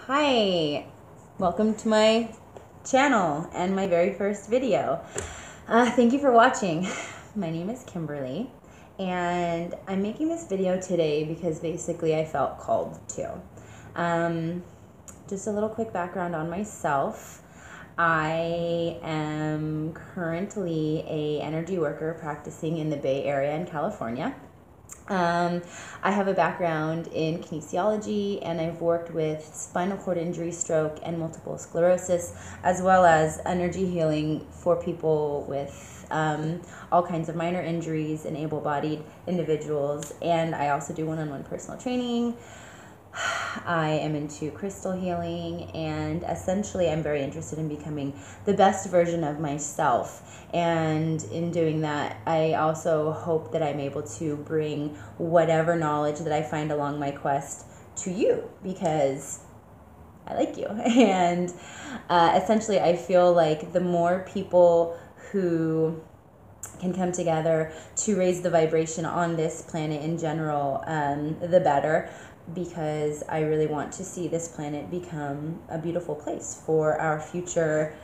Hi, welcome to my channel and my very first video. Thank you for watching. My name is Kimberly and I'm making this video today because basically I felt called to. Just a little quick background on myself. I am currently an energy worker practicing in the Bay Area in California. I have a background in kinesiology and I've worked with spinal cord injury, stroke, and multiple sclerosis, as well as energy healing for people with all kinds of minor injuries and able-bodied individuals. And I also do one-on-one personal training. I am into crystal healing, and essentially I'm very interested in becoming the best version of myself. And in doing that, I also hope that I'm able to bring whatever knowledge that I find along my quest to you, because I like you. And essentially I feel like the more people who can come together to raise the vibration on this planet in general, the better, because I really want to see this planet become a beautiful place for our future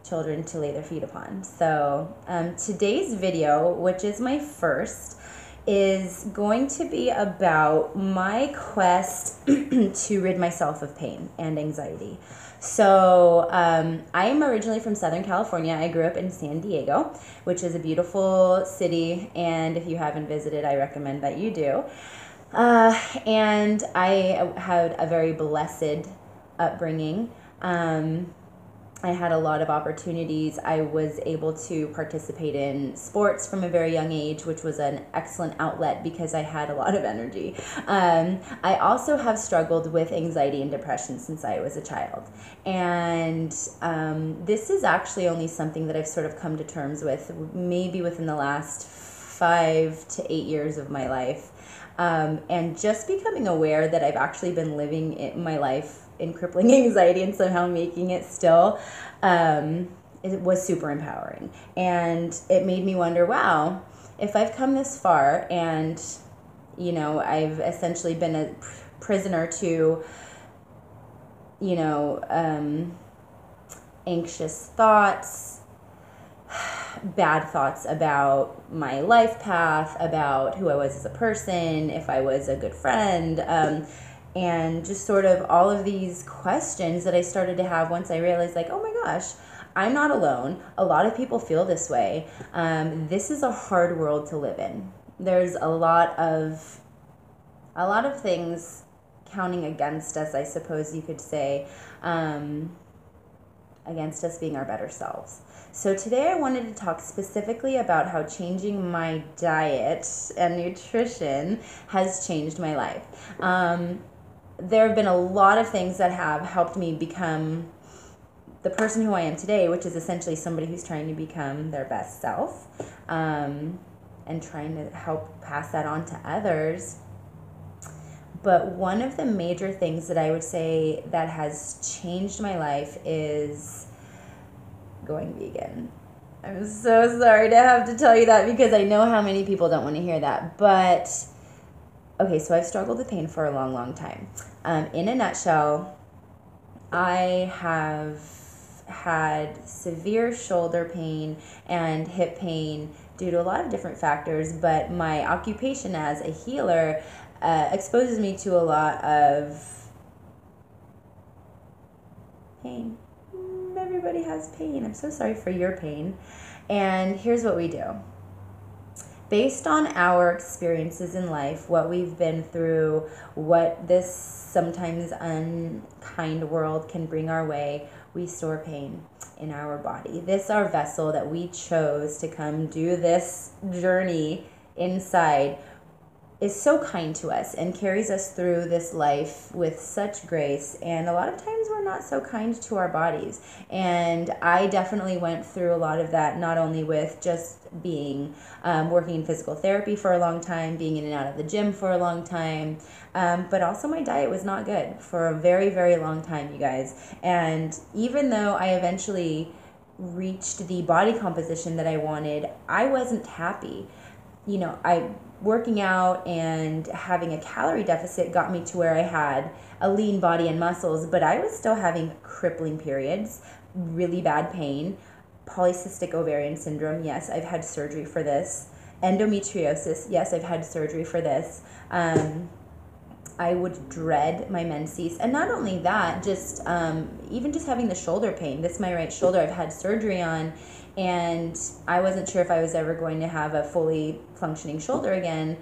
children to lay their feet upon. So today's video, which is my first, is going to be about my quest to rid myself of pain and anxiety. So I am originally from Southern California. I grew up in San Diego, which is a beautiful city, and if you haven't visited, I recommend that you do. And I had a very blessed upbringing. I had a lot of opportunities. I was able to participate in sports from a very young age, which was an excellent outlet because I had a lot of energy. I also have struggled with anxiety and depression since I was a child. And this is actually only something that I've sort of come to terms with maybe within the last 5 to 8 years of my life. And just becoming aware that I've actually been living my life in crippling anxiety and somehow making it still, it was super empowering. And it made me wonder, wow, if I've come this far and, you know, I've essentially been a prisoner to, you know, anxious thoughts, bad thoughts about my life path, about who I was as a person, if I was a good friend, and just sort of all of these questions that I started to have once I realized, like, oh my gosh, I'm not alone. A lot of people feel this way. This is a hard world to live in. There's a lot of things counting against us, I suppose you could say, against us being our better selves. So today I wanted to talk specifically about how changing my diet and nutrition has changed my life. There have been a lot of things that have helped me become the person who I am today, which is essentially somebody who's trying to become their best self, and trying to help pass that on to others. But one of the major things that I would say that has changed my life is going vegan. I'm so sorry to have to tell you that because I know how many people don't want to hear that. But, okay, so I've struggled with pain for a long, long time. In a nutshell, I have had severe shoulder pain and hip pain due to a lot of different factors, but my occupation as a healer exposes me to a lot of pain. Everybody has pain. I'm so sorry for your pain. And here's what we do. Based on our experiences in life, what we've been through, what this sometimes unkind world can bring our way, we store pain in our body. This our vessel that we chose to come do this journey inside is so kind to us and carries us through this life with such grace. And a lot of times we're not so kind to our bodies. And I definitely went through a lot of that, not only with just being working in physical therapy for a long time, being in and out of the gym for a long time, but also my diet was not good for a very, very long time, you guys. And even though I eventually reached the body composition that I wanted, I wasn't happy. You know, working out and having a calorie deficit got me to where I had a lean body and muscles, but I was still having crippling periods, really bad pain, polycystic ovarian syndrome. Yes, I've had surgery for this. Endometriosis. Yes, I've had surgery for this. I would dread my menses. And not only that, just even just having the shoulder pain. This is my right shoulder I've had surgery on, and I wasn't sure if I was ever going to have a fully functioning shoulder again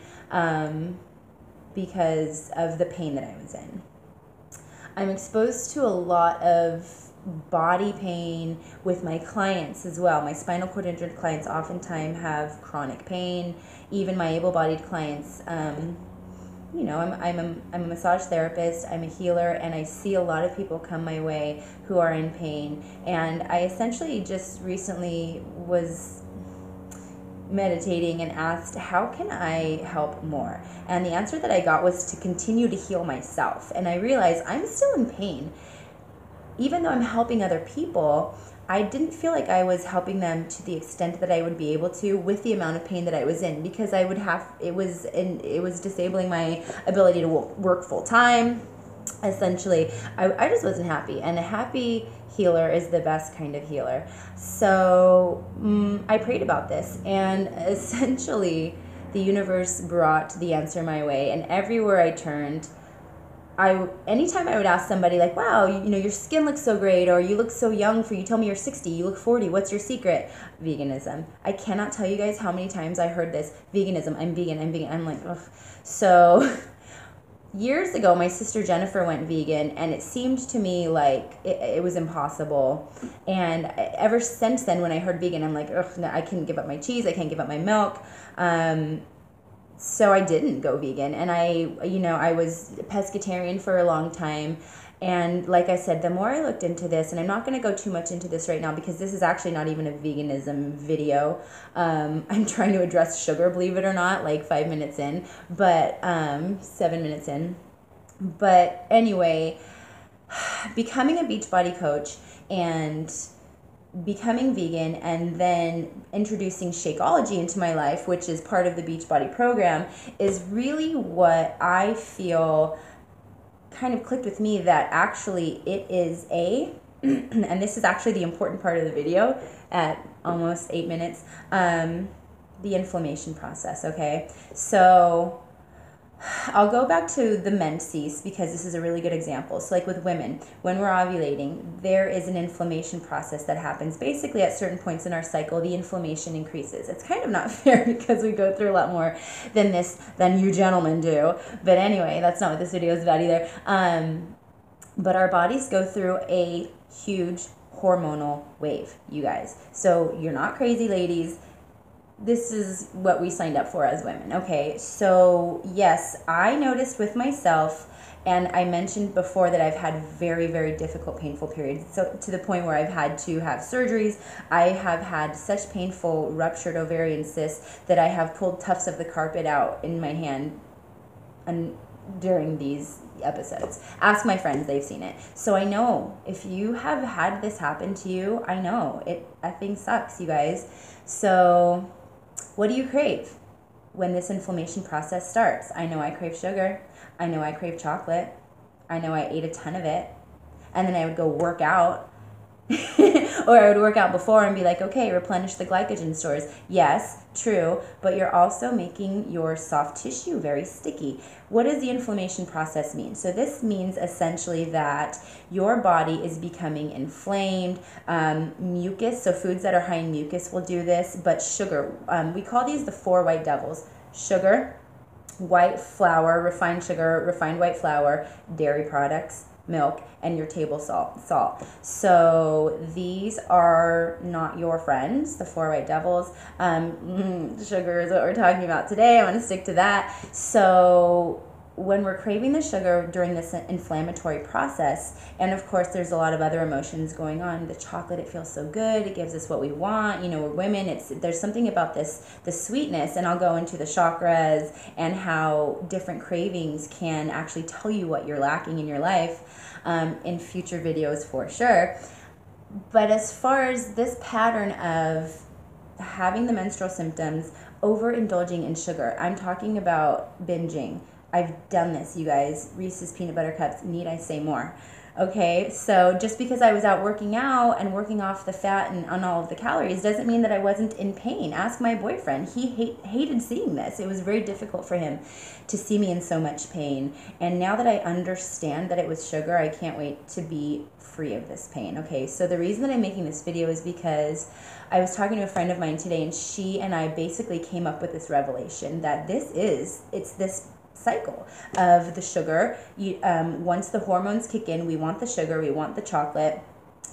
because of the pain that I was in. I'm exposed to a lot of body pain with my clients as well. My spinal cord injured clients oftentimes have chronic pain. Even my able-bodied clients, you know, I'm a massage therapist, I'm a healer, and I see a lot of people come my way who are in pain. And I essentially just recently was meditating and asked, how can I help more? And the answer that I got was to continue to heal myself. And I realized I'm still in pain. Even though I'm helping other people, I didn't feel like I was helping them to the extent that I would be able to with the amount of pain that I was in, because I would have, it was disabling my ability to work full time. Essentially, I just wasn't happy, and a happy healer is the best kind of healer. So I prayed about this, and essentially the universe brought the answer my way, and everywhere I turned, anytime I would ask somebody like, wow, you know, your skin looks so great, or you look so young for, you tell me you're 60, you look 40, what's your secret? Veganism. I cannot tell you guys how many times I heard this, veganism, I'm vegan. I'm like, ugh. So years ago, my sister Jennifer went vegan, and it seemed to me like it was impossible. And ever since then, when I heard vegan, I'm like, ugh, no, I can't give up my cheese, I can't give up my milk. So I didn't go vegan, and I was pescatarian for a long time. And like I said, the more I looked into this, and I'm not going to go too much into this right now because this is actually not even a veganism video. I'm trying to address sugar, believe it or not, like 5 minutes in, but 7 minutes in. But anyway, becoming a Beachbody coach and becoming vegan, and then introducing Shakeology into my life, which is part of the Beachbody program, is really what I feel kind of clicked with me, that actually it is and this is actually the important part of the video at almost 8 minutes, the inflammation process, okay? So I'll go back to the menses because this is a really good example. So like with women, when we're ovulating, there is an inflammation process that happens. Basically at certain points in our cycle, the inflammation increases. It's kind of not fair because we go through a lot more than you gentlemen do. But anyway, that's not what this video is about either. But our bodies go through a huge hormonal wave, you guys. So you're not crazy, ladies. This is what we signed up for as women. Okay, so yes, I noticed with myself, and I mentioned before that I've had very, very difficult, painful periods. So to the point where I've had to have surgeries. I have had such painful ruptured ovarian cysts that I have pulled tufts of the carpet out in my hand and during these episodes. Ask my friends, they've seen it. So I know if you have had this happen to you, I know it effing sucks, you guys. So what do you crave when this inflammation process starts? I know I crave sugar. I know I crave chocolate. I know I ate a ton of it. And then I would go work out. Or I would work out before and be like, okay, replenish the glycogen stores. Yes, true, but you're also making your soft tissue very sticky. What does the inflammation process mean? So this means essentially that your body is becoming inflamed. Mucus, so foods that are high in mucus will do this, but sugar, we call these the 4 white devils. Sugar, white flour, refined sugar, refined white flour, dairy products, milk, and your table salt. So these are not your friends, the 4 white devils. Sugar is what we're talking about today. I want to stick to that. So when we're craving the sugar during this inflammatory process, and of course there's a lot of other emotions going on. The chocolate, it feels so good. It gives us what we want. You know, we're women. There's something about the sweetness, and I'll go into the chakras and how different cravings can actually tell you what you're lacking in your life in future videos for sure. But as far as this pattern of having the menstrual symptoms, overindulging in sugar. I'm talking about binging. I've done this, you guys. Reese's peanut butter cups, need I say more? Okay, so just because I was out working out and working off the fat and on all of the calories doesn't mean that I wasn't in pain. Ask my boyfriend. He hated seeing this. It was very difficult for him to see me in so much pain. And now that I understand that it was sugar, I can't wait to be free of this pain. Okay, so the reason that I'm making this video is because I was talking to a friend of mine today, and she and I basically came up with this revelation that it's this cycle of the sugar. Once the hormones kick in, we want the sugar, we want the chocolate,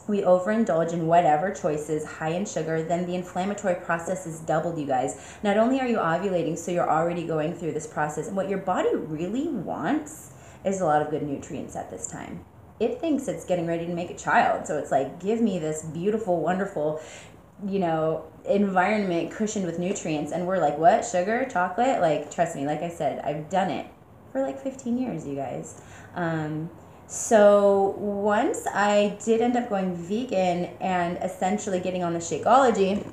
we overindulge in whatever choices high in sugar, then the inflammatory process is doubled, you guys. Not only are you ovulating, so you're already going through this process, and what your body really wants is a lot of good nutrients at this time. It thinks it's getting ready to make a child, so it's like, give me this beautiful, wonderful, environment cushioned with nutrients, and we're like, what? Sugar? Chocolate? Like, trust me, like I said, I've done it for like 15 years, you guys. So once I did end up going vegan and essentially getting on the Shakeology,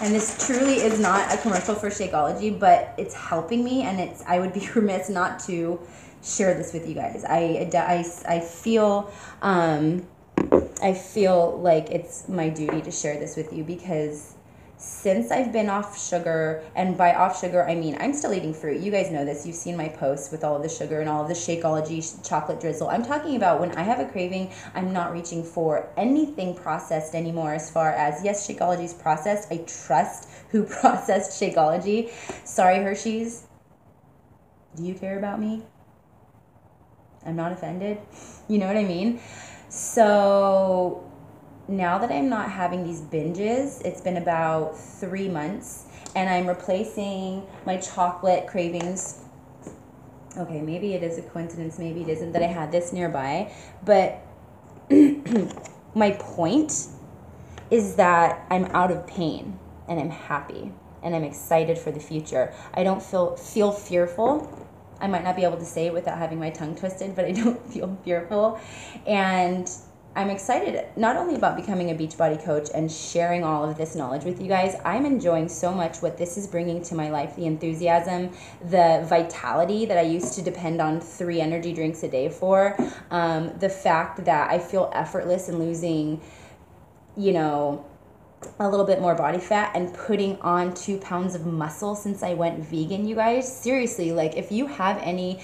and this truly is not a commercial for Shakeology, but it's helping me, and I would be remiss not to share this with you guys. I feel like it's my duty to share this with you, because since I've been off sugar, and by off sugar, I mean I'm still eating fruit. You guys know this. You've seen my posts with all of the sugar and all of the Shakeology chocolate drizzle. I'm talking about when I have a craving, I'm not reaching for anything processed anymore, as far as, yes, Shakeology's processed. I trust who processed Shakeology. Sorry, Hershey's. Do you care about me? I'm not offended. You know what I mean? So now that I'm not having these binges, it's been about 3 months, and I'm replacing my chocolate cravings. Okay, maybe it is a coincidence, maybe it isn't that I had this nearby, but my point is that I'm out of pain, and I'm happy, and I'm excited for the future. I don't feel fearful. I might not be able to say it without having my tongue twisted, but I don't feel fearful. And I'm excited not only about becoming a Beachbody coach and sharing all of this knowledge with you guys. I'm enjoying so much what this is bringing to my life, the enthusiasm, the vitality that I used to depend on 3 energy drinks a day for, the fact that I feel effortless in losing, a little bit more body fat and putting on 2 pounds of muscle since I went vegan, you guys. Seriously, like, if you have any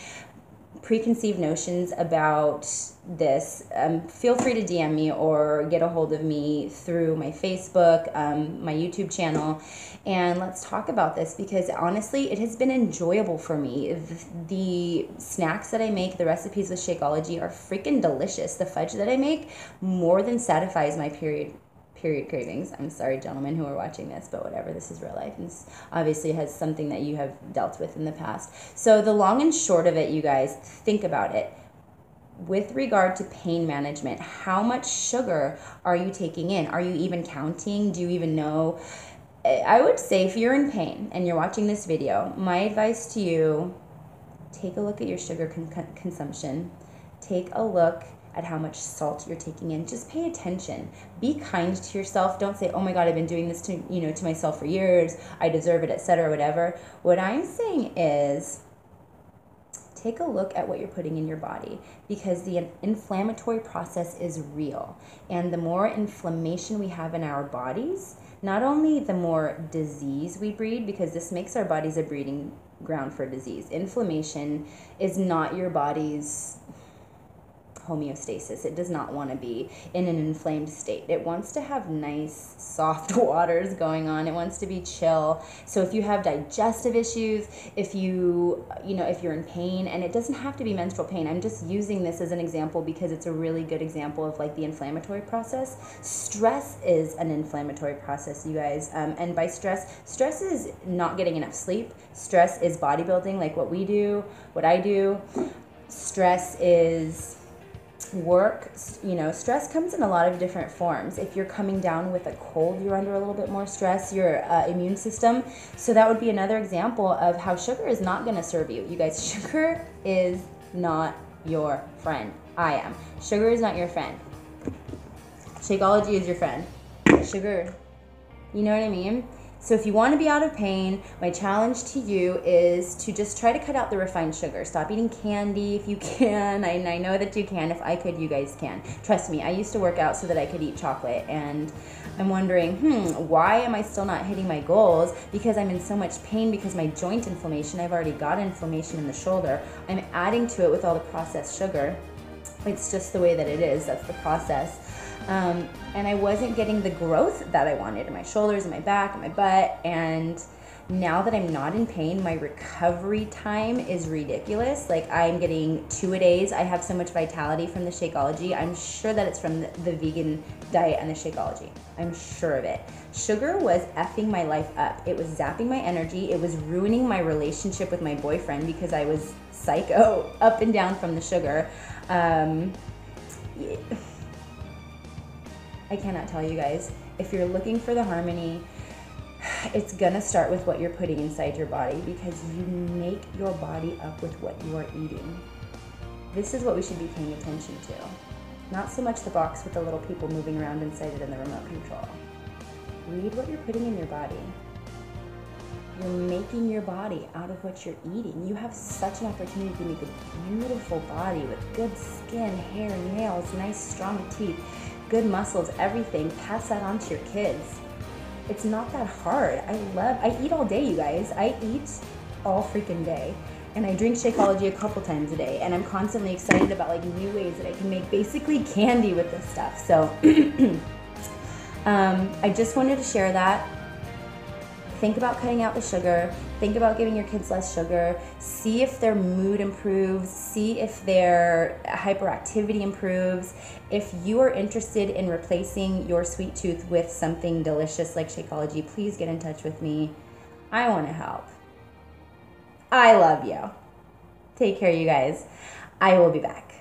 preconceived notions about this, feel free to DM me or get a hold of me through my Facebook, my YouTube channel, and let's talk about this, because honestly, it has been enjoyable for me. The snacks that I make, the recipes with Shakeology are freaking delicious. The fudge that I make more than satisfies my period cravings. I'm sorry, gentlemen who are watching this, but whatever, this is real life, and obviously has something that you have dealt with in the past. So the long and short of it, you guys, think about it. With regard to pain management, how much sugar are you taking in? Are you even counting? Do you even know? I would say, if you're in pain and you're watching this video, my advice to you, take a look at your sugar consumption. Take a look at how much salt you're taking in. Just pay attention. Be kind to yourself. Don't say, oh my God, I've been doing this to myself for years, I deserve it, etc., whatever. What I'm saying is, take a look at what you're putting in your body, because the inflammatory process is real. And the more inflammation we have in our bodies, not only the more disease we breed, because this makes our bodies a breeding ground for disease. Inflammation is not your body's homeostasis. It does not want to be in an inflamed state. It wants to have nice, soft waters going on. It wants to be chill. So if you have digestive issues, if you're in pain, and it doesn't have to be menstrual pain. I'm just using this as an example because it's a really good example of like the inflammatory process. Stress is an inflammatory process, you guys. And by stress is not getting enough sleep. Stress is bodybuilding, like what we do, what I do. Stress is work. Stress comes in a lot of different forms. If you're coming down with a cold, you're under a little bit more stress, your immune system. So that would be another example of how sugar is not going to serve you. You guys, sugar is not your friend. I am. Sugar is not your friend. Shakeology is your friend. Sugar, you know what I mean? So if you want to be out of pain, my challenge to you is to just try to cut out the refined sugar. Stop eating candy if you can. I know that you can. If I could, you guys can. Trust me, I used to work out so that I could eat chocolate, and I'm wondering, why am I still not hitting my goals? Because I'm in so much pain because my joint inflammation. I've already got inflammation in the shoulder. I'm adding to it with all the processed sugar. It's just the way that it is. That's the process. And I wasn't getting the growth that I wanted in my shoulders, and my back, and my butt. And now that I'm not in pain, my recovery time is ridiculous. Like, I'm getting 2-a-days. I have so much vitality from the Shakeology. I'm sure that it's from the vegan diet and the Shakeology. I'm sure of it. Sugar was effing my life up. It was zapping my energy. It was ruining my relationship with my boyfriend because I was psycho up and down from the sugar. I cannot tell you guys, if you're looking for the harmony, it's gonna start with what you're putting inside your body, because you make your body up with what you are eating. This is what we should be paying attention to. Not so much the box with the little people moving around inside it and the remote control. Read what you're putting in your body. You're making your body out of what you're eating. You have such an opportunity to make a beautiful body with good skin, hair, nails, nice strong teeth, good muscles, everything. Pass that on to your kids. It's not that hard. I eat all day, you guys. I eat all freaking day. And I drink Shakeology a couple times a day. And I'm constantly excited about like new ways that I can make basically candy with this stuff. So I just wanted to share that. Think about cutting out the sugar. Think about giving your kids less sugar. See if their mood improves. See if their hyperactivity improves. If you are interested in replacing your sweet tooth with something delicious like Shakeology, please get in touch with me. I want to help. I love you. Take care, you guys. I will be back.